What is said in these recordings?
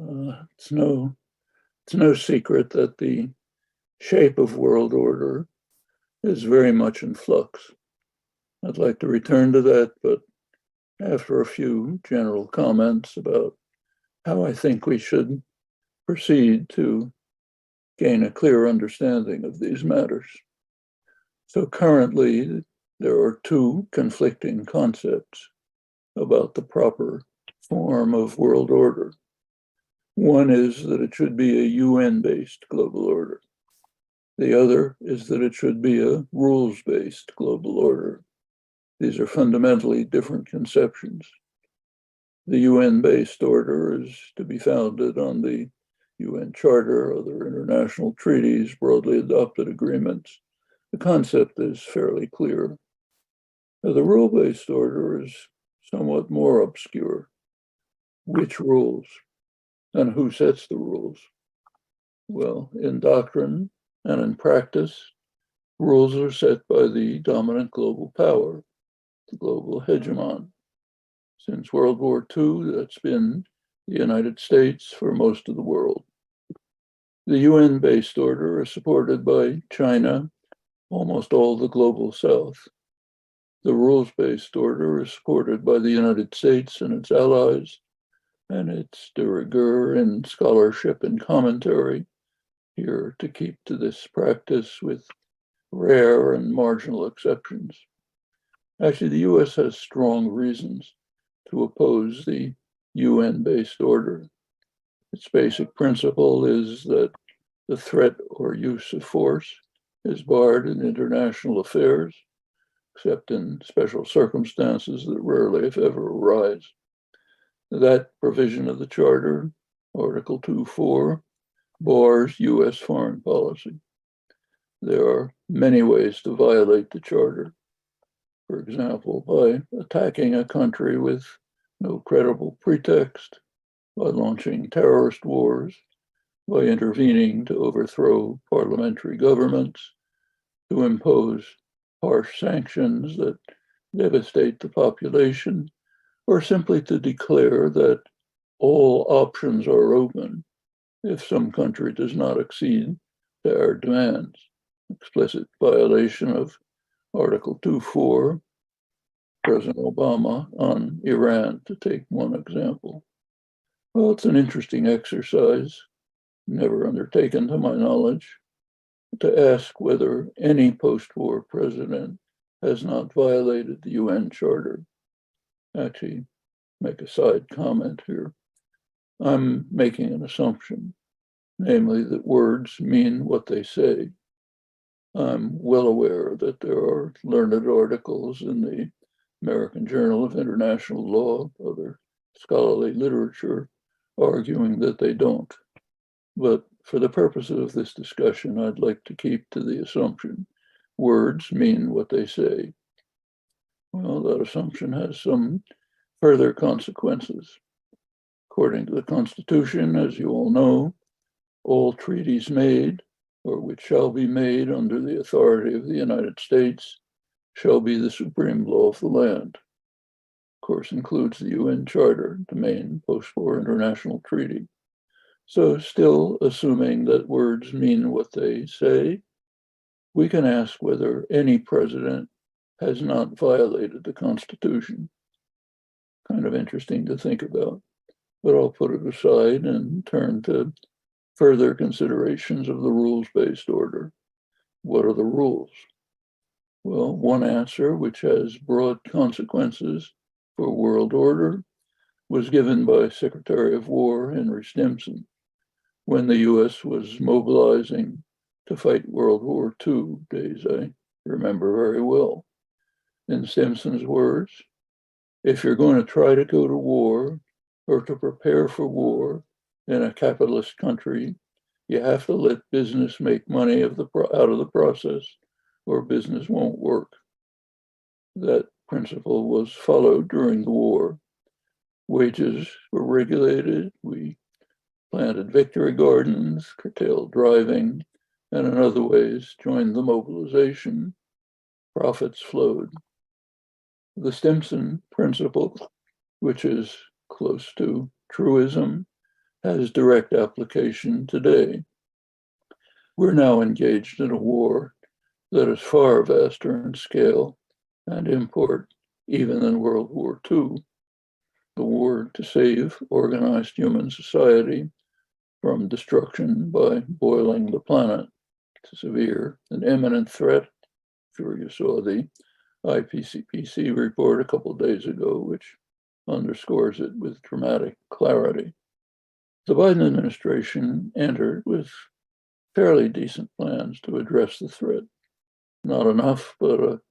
It's no secret that the shape of world order is very much in flux. I'd like to return to that, but after a few general comments about how I think we should proceed to gain a clear understanding of these matters. So currently, there are two conflicting concepts about the proper form of world order. One is that it should be a UN-based global order. The other is that it should be a rules-based global order. These are fundamentally different conceptions. The UN-based order is to be founded on the UN Charter, other international treaties, broadly adopted agreements. The concept is fairly clear. Now, the rule-based order is somewhat more obscure. Which rules? And who sets the rules? Well, in doctrine and in practice, rules are set by the dominant global power, the global hegemon. Since World War II, that's been the United States for most of the world. The UN-based order is supported by China, almost all the global South. The rules-based order is supported by the United States and its allies, and it's de rigueur in scholarship and commentary here to keep to this practice with rare and marginal exceptions. Actually, the US has strong reasons to oppose the UN-based order. Its basic principle is that the threat or use of force is barred in international affairs, except in special circumstances that rarely, if ever, arise. That provision of the Charter, Article 2.4, bars US foreign policy. There are many ways to violate the Charter. For example, by attacking a country with no credible pretext, by launching terrorist wars, by intervening to overthrow parliamentary governments, to impose harsh sanctions that devastate the population, or simply to declare that all options are open if some country does not accede to our demands. Explicit violation of Article 2.4, President Obama on Iran, to take one example. Well, it's an interesting exercise, never undertaken to my knowledge, to ask whether any post-war president has not violated the UN Charter. Actually, make a side comment here. I'm making an assumption, namely that words mean what they say. I'm well aware that there are learned articles in the American Journal of International Law, other scholarly literature, arguing that they don't. But for the purposes of this discussion, I'd like to keep to the assumption words mean what they say. Well, that assumption has some further consequences. According to the Constitution, as you all know, all treaties made or which shall be made under the authority of the United States shall be the supreme law of the land. Of course, includes the UN Charter, the main post-war international treaty. So still assuming that words mean what they say, we can ask whether any president has not violated the Constitution. Kind of interesting to think about, but I'll put it aside and turn to further considerations of the rules-based order. What are the rules? Well, one answer, which has broad consequences for world order, was given by Secretary of War Henry Stimson when the US was mobilizing to fight World War II, days I remember very well. In Stimson's words, if you're going to try to go to war or to prepare for war in a capitalist country, you have to let business make money out of the process, or business won't work. That principle was followed during the war. Wages were regulated. We planted victory gardens, curtailed driving, and in other ways joined the mobilization. Profits flowed. The Stimson principle, which is close to truism, has direct application today. We're now engaged in a war that is far vaster in scale and import even than World War II, the war to save organized human society from destruction by boiling the planet. It's a severe and imminent threat. Sure, you saw the IPCC report a couple of days ago, which underscores it with dramatic clarity. The Biden administration entered with fairly decent plans to address the threat. Not enough, but a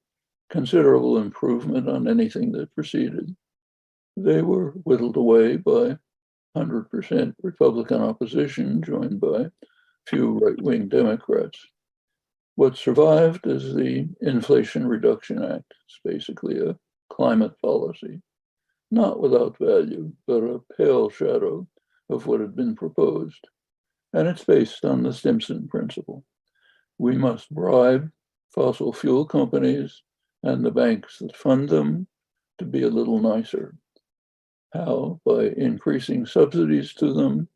considerable improvement on anything that preceded. They were whittled away by 100% Republican opposition, joined by few right-wing Democrats. What survived is the Inflation Reduction Act. It's basically a climate policy, not without value, but a pale shadow of what had been proposed. And it's based on the Stimson principle. We must bribe fossil fuel companies and the banks that fund them to be a little nicer. How? By increasing subsidies to them,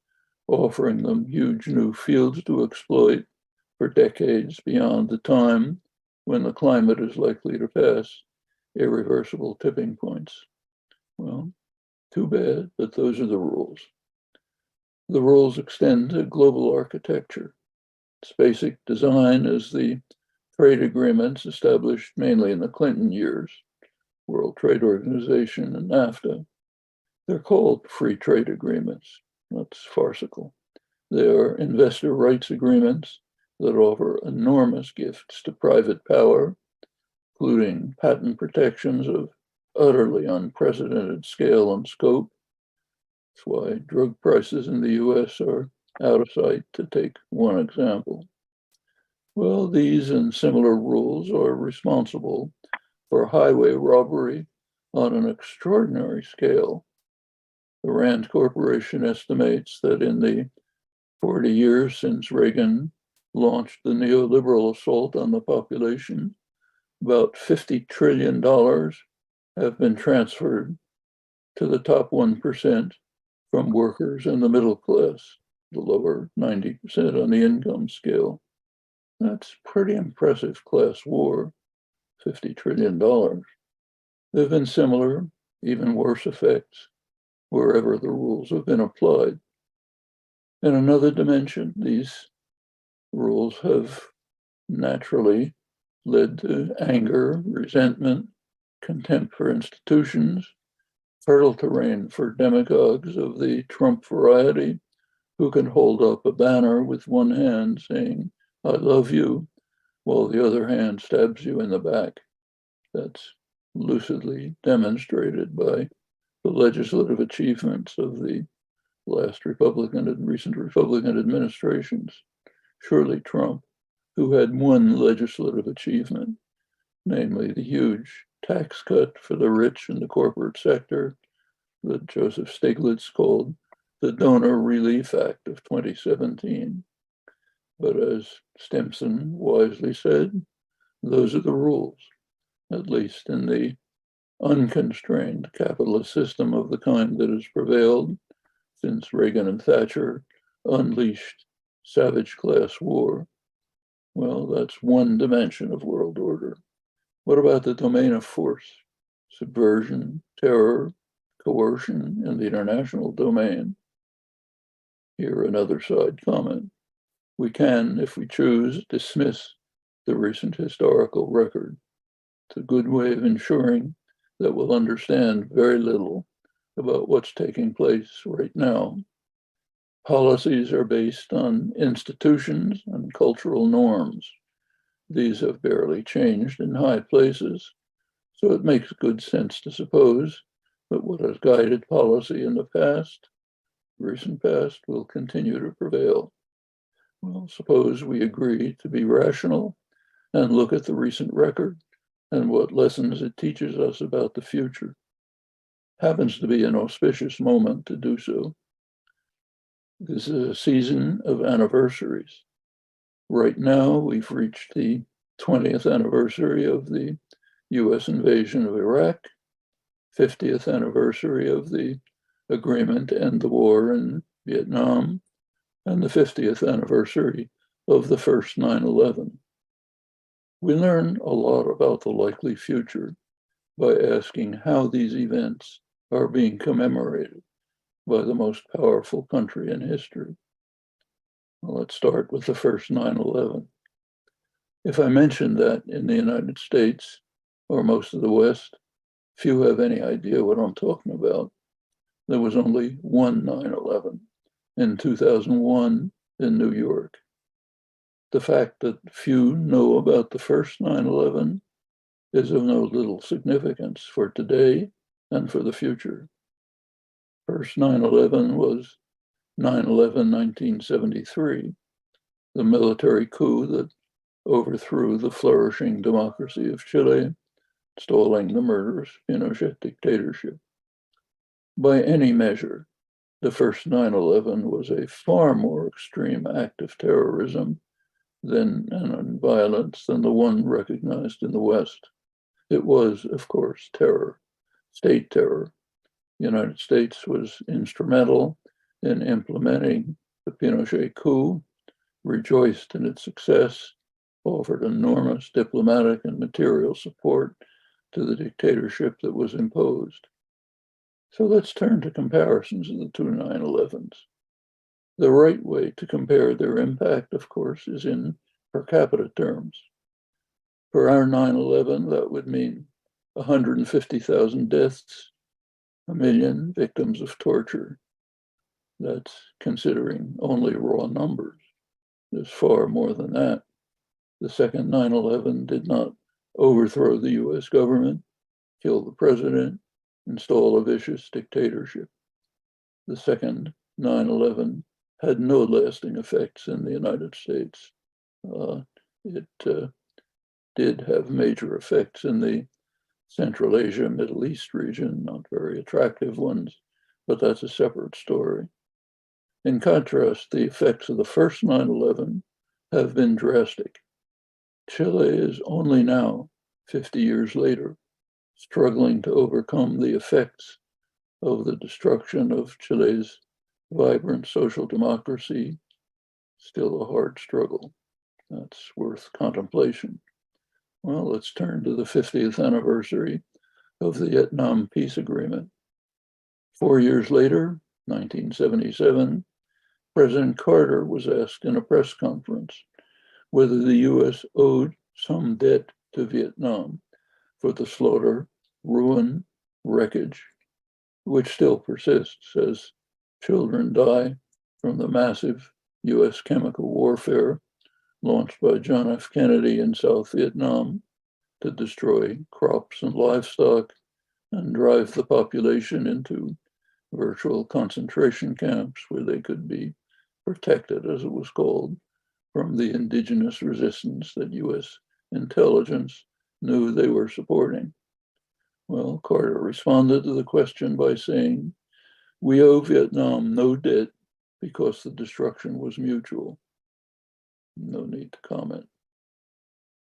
offering them huge new fields to exploit for decades beyond the time when the climate is likely to pass irreversible tipping points. Well, too bad, but those are the rules. The rules extend to global architecture. Its basic design is the trade agreements established mainly in the Clinton years, World Trade Organization and NAFTA. They're called free trade agreements. That's farcical. They are investor rights agreements that offer enormous gifts to private power, including patent protections of utterly unprecedented scale and scope. That's why drug prices in the US are out of sight, to take one example. Well, these and similar rules are responsible for highway robbery on an extraordinary scale. The Rand Corporation estimates that in the 40 years since Reagan launched the neoliberal assault on the population, about $50 trillion have been transferred to the top 1% from workers and the middle class, the lower 90% on the income scale. That's pretty impressive class war, $50 trillion. There have been similar, even worse effects wherever the rules have been applied. In another dimension, these rules have naturally led to anger, resentment, contempt for institutions, fertile terrain for demagogues of the Trump variety who can hold up a banner with one hand saying, "I love you," while the other hand stabs you in the back. That's lucidly demonstrated by the legislative achievements of the last Republican and recent Republican administrations. Surely Trump, who had one legislative achievement, namely the huge tax cut for the rich in the corporate sector that Joseph Stiglitz called the Donor Relief Act of 2017. But as Stimson wisely said, those are the rules, at least in the unconstrained capitalist system of the kind that has prevailed since Reagan and Thatcher unleashed savage class war. Well, that's one dimension of world order. What about the domain of force, subversion, terror, coercion, and the international domain? Here, another side comment. We can, if we choose, dismiss the recent historical record. It's a good way of ensuring that we'll understand very little about what's taking place right now. Policies are based on institutions and cultural norms. These have barely changed in high places, so it makes good sense to suppose that what has guided policy in the past, recent past, will continue to prevail. Well, suppose we agree to be rational and look at the recent record and what lessons it teaches us about the future. Happens to be an auspicious moment to do so. This is a season of anniversaries. Right now, we've reached the 20th anniversary of the US invasion of Iraq, 50th anniversary of the agreement to end the war in Vietnam, and the 50th anniversary of the first 9/11. We learn a lot about the likely future by asking how these events are being commemorated by the most powerful country in history. Well, let's start with the first 9/11. If I mention that in the United States or most of the West, few have any idea what I'm talking about. There was only one 9/11 in 2001 in New York. The fact that few know about the first 9/11 is of no little significance for today and for the future. First 9/11 was 9/11 1973, the military coup that overthrew the flourishing democracy of Chile, stalling the murderous Pinochet dictatorship. By any measure, the first 9/11 was a far more extreme act of terrorism and violence than the one recognized in the West. It was, of course, terror, state terror. The United States was instrumental in implementing the Pinochet coup, rejoiced in its success, offered enormous diplomatic and material support to the dictatorship that was imposed. So let's turn to comparisons of the two 9/11s. The right way to compare their impact, of course, is in per capita terms. For our 9/11, that would mean 150,000 deaths, 1 million victims of torture. That's considering only raw numbers. There's far more than that. The second 9/11 did not overthrow the US government, kill the president, install a vicious dictatorship. The second 9/11 had no lasting effects in the United States. It did have major effects in the Central Asia, Middle East region, not very attractive ones, but that's a separate story. In contrast, the effects of the first 9/11 have been drastic. Chile is only now, 50 years later, struggling to overcome the effects of the destruction of Chile's vibrant social democracy. Still a hard struggle. That's worth contemplation. Well, let's turn to the 50th anniversary of the Vietnam Peace Agreement. 4 years later, 1977, President Carter was asked in a press conference whether the US owed some debt to Vietnam for the slaughter, ruin, wreckage, which still persists as children die from the massive US chemical warfare launched by John F. Kennedy in South Vietnam to destroy crops and livestock and drive the population into virtual concentration camps where they could be protected, as it was called, from the indigenous resistance that US intelligence knew they were supporting. Well, Carter responded to the question by saying, "We owe Vietnam no debt because the destruction was mutual." No need to comment.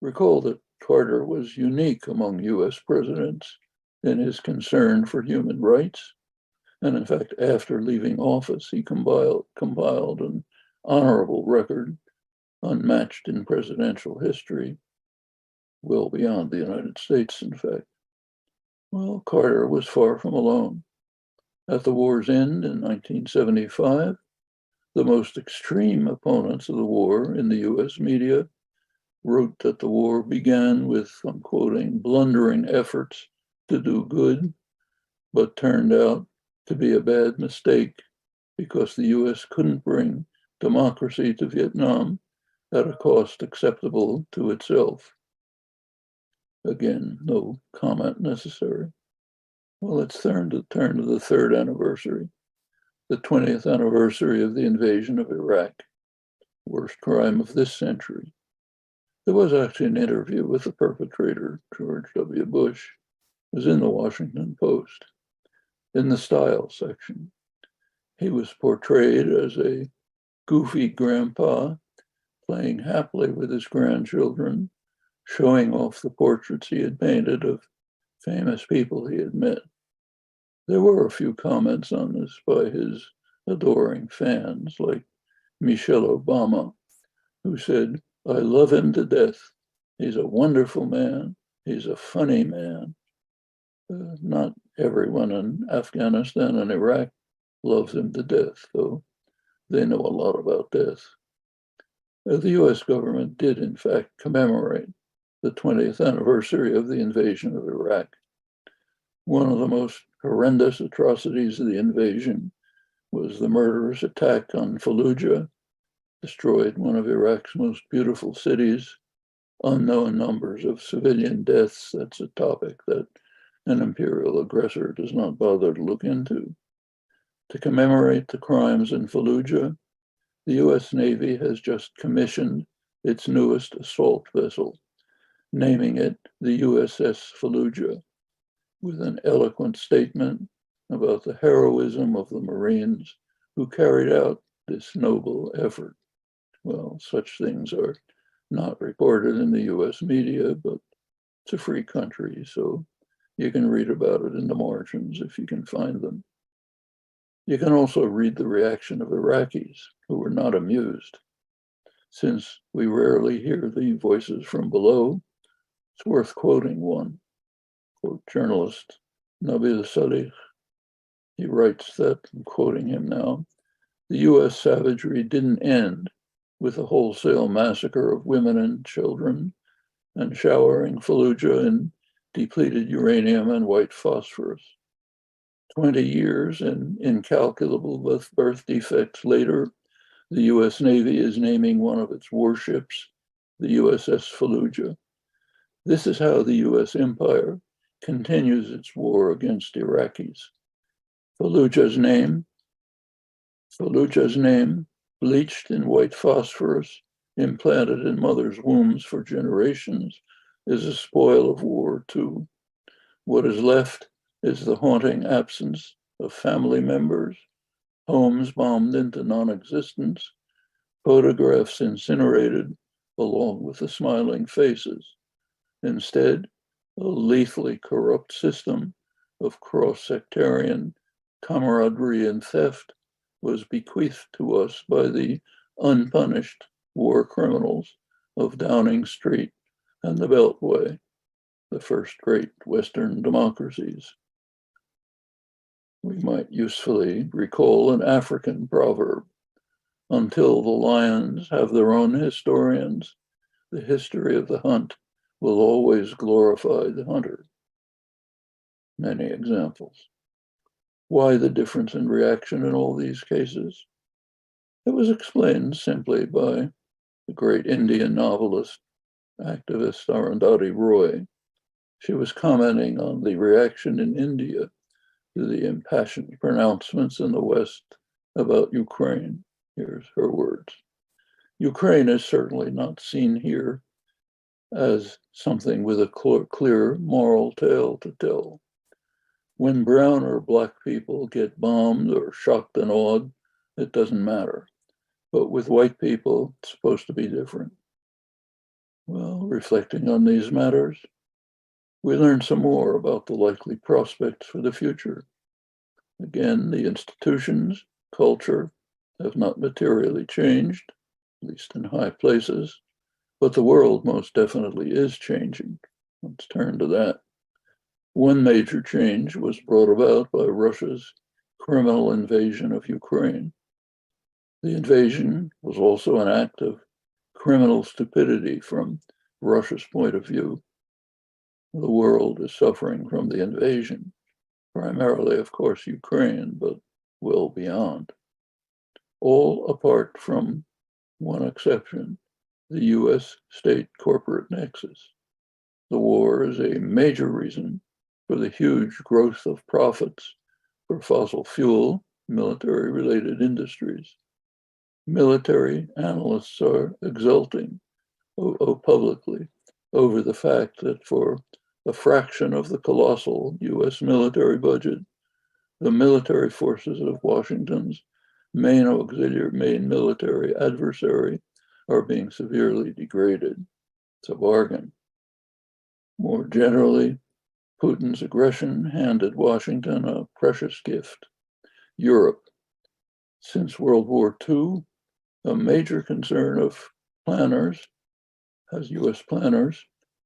Recall that Carter was unique among US presidents in his concern for human rights. And in fact, after leaving office, he compiled an honorable record unmatched in presidential history, well beyond the United States, in fact. Well, Carter was far from alone. At the war's end in 1975, the most extreme opponents of the war in the US media wrote that the war began with, I'm quoting, blundering efforts to do good, but turned out to be a bad mistake because the US couldn't bring democracy to Vietnam at a cost acceptable to itself. Again, no comment necessary. Well, let's turn to the third anniversary, the 20th anniversary of the invasion of Iraq, worst crime of this century. There was actually an interview with the perpetrator, George W. Bush. It was in the Washington Post. In the style section, he was portrayed as a goofy grandpa playing happily with his grandchildren, showing off the portraits he had painted of famous people he had met. There were a few comments on this by his adoring fans like Michelle Obama, who said, "I love him to death. He's a wonderful man. He's a funny man." Not everyone in Afghanistan and Iraq loves him to death, though they know a lot about death. The US government did, in fact, commemorate the 20th anniversary of the invasion of Iraq. One of the most horrendous atrocities of the invasion was the murderous attack on Fallujah, destroyed one of Iraq's most beautiful cities, unknown numbers of civilian deaths. That's a topic that an imperial aggressor does not bother to look into. To commemorate the crimes in Fallujah, the US Navy has just commissioned its newest assault vessel, naming it the USS Fallujah, with an eloquent statement about the heroism of the Marines who carried out this noble effort. Well, such things are not reported in the US media, but it's a free country, so you can read about it in the margins if you can find them. You can also read the reaction of Iraqis who were not amused. Since we rarely hear the voices from below, it's worth quoting one. Quote, journalist Nabil Salih. He writes that, I'm quoting him now, "The US savagery didn't end with a wholesale massacre of women and children and showering Fallujah in depleted uranium and white phosphorus. 20 years and incalculable birth defects later, the US Navy is naming one of its warships the USS Fallujah. This is how the US empire continues its war against Iraqis. Fallujah's name, bleached in white phosphorus, implanted in mothers' wombs for generations, is a spoil of war too. What is left is the haunting absence of family members, homes bombed into non-existence, photographs incinerated along with the smiling faces. Instead, a lethally corrupt system of cross-sectarian camaraderie and theft was bequeathed to us by the unpunished war criminals of Downing Street and the Beltway, the first great Western democracies." We might usefully recall an African proverb: "Until the lions have their own historians, the history of the hunt will always glorify the hunter." Many examples. Why the difference in reaction in all these cases? It was explained simply by the great Indian novelist, activist Arundhati Roy. She was commenting on the reaction in India to the impassioned pronouncements in the West about Ukraine. Here's her words. "Ukraine is certainly not seen here as something with a clear moral tale to tell. When brown or black people get bombed or shocked and awed, it doesn't matter. But with white people, it's supposed to be different." Well, reflecting on these matters, we learn some more about the likely prospects for the future. Again, the institutions, culture, have not materially changed, at least in high places, but the world most definitely is changing. Let's turn to that. One major change was brought about by Russia's criminal invasion of Ukraine. The invasion was also an act of criminal stupidity from Russia's point of view. The world is suffering from the invasion, primarily, of course, Ukraine, but well beyond. All apart from one exception, the US state corporate nexus. The war is a major reason for the huge growth of profits for fossil fuel, military-related industries. Military analysts are exulting publicly over the fact that for a fraction of the colossal US military budget, the military forces of Washington's main military adversary are being severely degraded. It's a bargain. More generally, Putin's aggression handed Washington a precious gift: Europe. Since World War II, a major concern of planners, as US planners,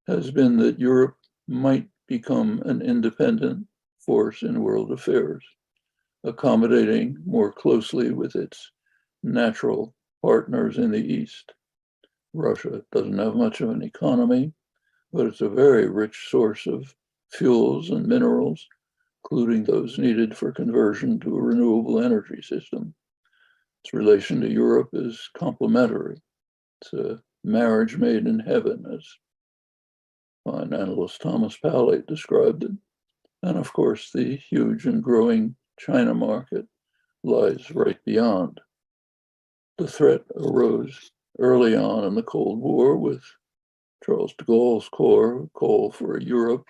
has been that Europe might become an independent force in world affairs, accommodating more closely with its natural partners in the East. Russia doesn't have much of an economy, but it's a very rich source of fuels and minerals, including those needed for conversion to a renewable energy system. Its relation to Europe is complementary. It's a marriage made in heaven, as fine analyst Thomas Pallate described it. And of course, the huge and growing China market lies right beyond. The threat arose early on in the Cold War with Charles de Gaulle's call for a Europe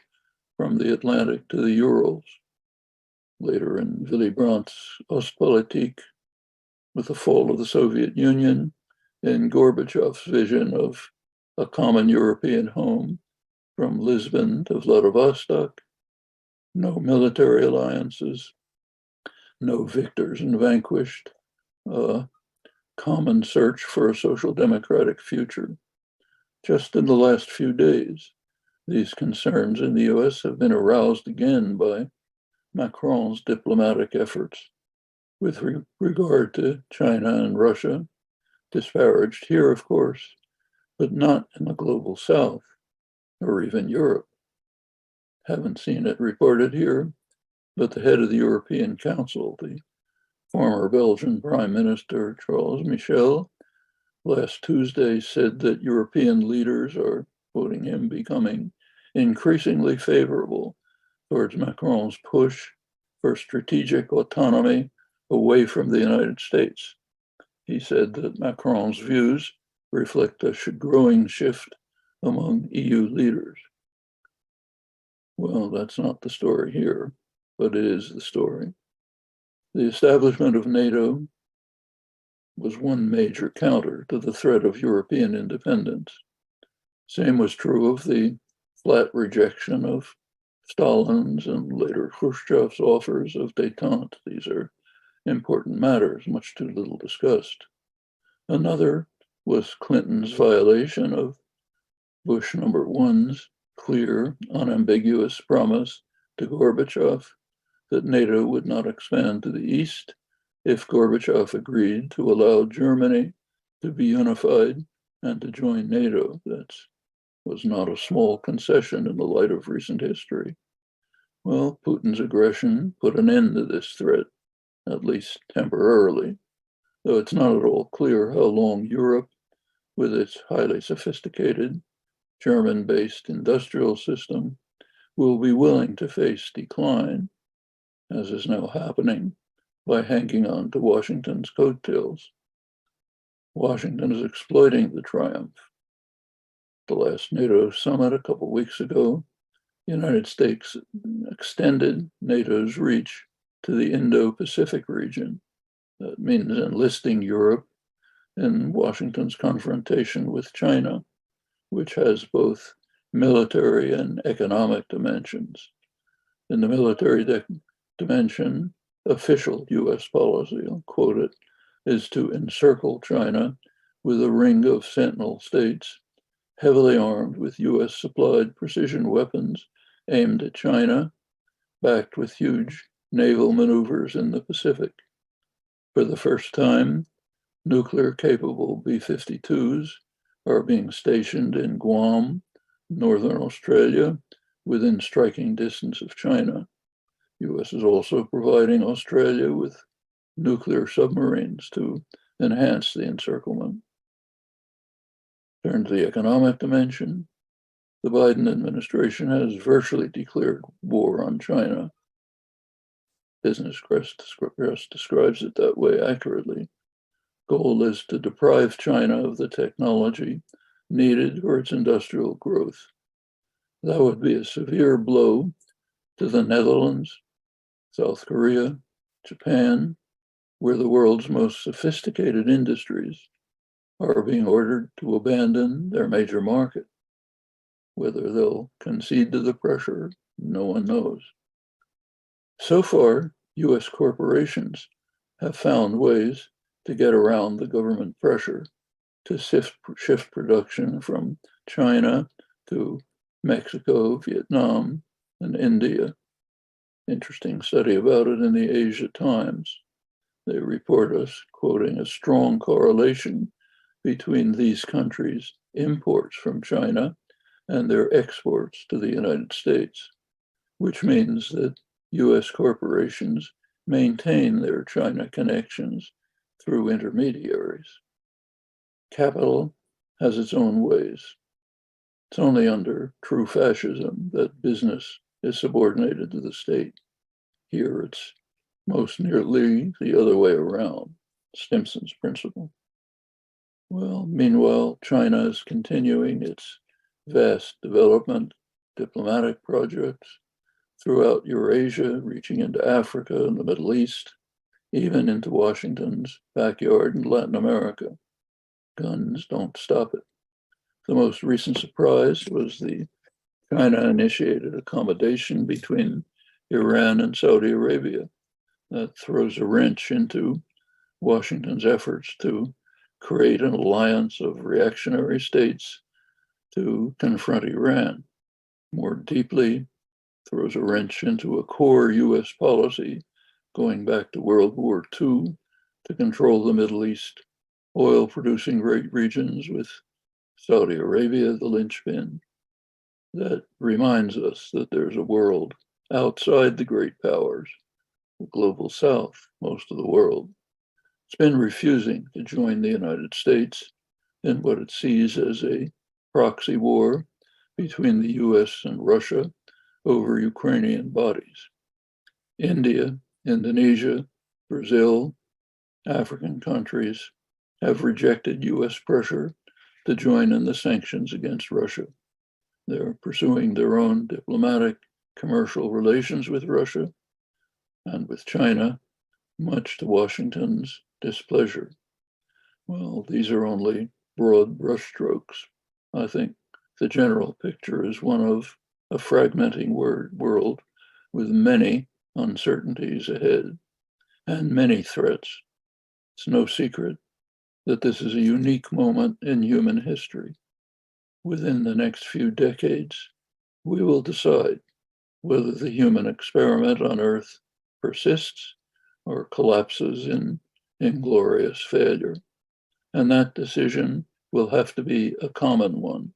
from the Atlantic to the Urals. Later in Willy Brandt's Ostpolitik, with the fall of the Soviet Union, in Gorbachev's vision of a common European home from Lisbon to Vladivostok, no military alliances, no victors and vanquished, a common search for a social democratic future. Just in the last few days, these concerns in the US have been aroused again by Macron's diplomatic efforts with regard to China and Russia, disparaged here, of course, but not in the global South or even Europe. Haven't seen it reported here, but the head of the European Council, the former Belgian Prime Minister Charles Michel, last Tuesday said that European leaders are, quoting him, becoming increasingly favorable towards Macron's push for strategic autonomy away from the United States. He said that Macron's views reflect a growing shift among EU leaders. Well, that's not the story here, but it is the story. The establishment of NATO was one major counter to the threat of European independence. Same was true of the flat rejection of Stalin's and later Khrushchev's offers of détente. These are important matters, much too little discussed. Another was Clinton's violation of Bush #1's clear, unambiguous promise to Gorbachev that NATO would not expand to the east if Gorbachev agreed to allow Germany to be unified and to join NATO. That was not a small concession in the light of recent history. Well, Putin's aggression put an end to this threat, at least temporarily, though it's not at all clear how long Europe, with its highly sophisticated German-based industrial system, will be willing to face decline, as is now happening, by hanging on to Washington's coattails. Washington is exploiting the triumph. The last NATO summit a couple weeks ago, the United States extended NATO's reach to the Indo-Pacific region. That means enlisting Europe in Washington's confrontation with China, which has both military and economic dimensions. In the military dimension, official US policy, I'll quote it, is to encircle China with a ring of sentinel states, heavily armed with US supplied precision weapons aimed at China, backed with huge naval maneuvers in the Pacific. For the first time, nuclear-capable B-52s are being stationed in Guam, Northern Australia, within striking distance of China. US is also providing Australia with nuclear submarines to enhance the encirclement. Turn to the economic dimension. The Biden administration has virtually declared war on China. Business Press describes it that way accurately. Goal is to deprive China of the technology needed for its industrial growth. That would be a severe blow to the Netherlands, South Korea, Japan, where the world's most sophisticated industries are being ordered to abandon their major market. Whether they'll concede to the pressure, no one knows. So far, US corporations have found ways to get around the government pressure to shift production from China to Mexico, Vietnam, and India. Interesting study about it in the Asia Times. They report us quoting a strong correlation between these countries' imports from China and their exports to the United States, which means that US corporations maintain their China connections through intermediaries. Capital has its own ways. It's only under true fascism that business is subordinated to the state. Here it's most nearly the other way around, Stimson's principle. Well, meanwhile, China is continuing its vast development diplomatic projects throughout Eurasia, reaching into Africa and the Middle East, even into Washington's backyard in Latin America. Guns don't stop it. The most recent surprise was the China-initiated accommodation between Iran and Saudi Arabia that throws a wrench into Washington's efforts to create an alliance of reactionary states to confront Iran. More deeply, throws a wrench into a core US policy going back to World War II to control the Middle East oil-producing regions, with Saudi Arabia the linchpin. That reminds us that there's a world outside the great powers, the global South, most of the world. It's been refusing to join the United States in what it sees as a proxy war between the US and Russia over Ukrainian bodies. India, Indonesia, Brazil, African countries have rejected US pressure to join in the sanctions against Russia. They're pursuing their own diplomatic, commercial relations with Russia and with China, much to Washington's displeasure. Well, these are only broad brushstrokes. I think the general picture is one of a fragmenting world with many uncertainties ahead and many threats. It's no secret that this is a unique moment in human history. Within the next few decades, we will decide whether the human experiment on Earth persists or collapses in inglorious failure. And that decision will have to be a common one.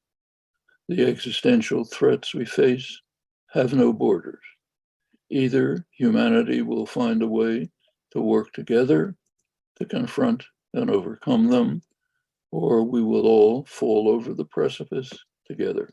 The existential threats we face have no borders. Either humanity will find a way to work together to confront and overcome them, or we will all fall over the precipice together.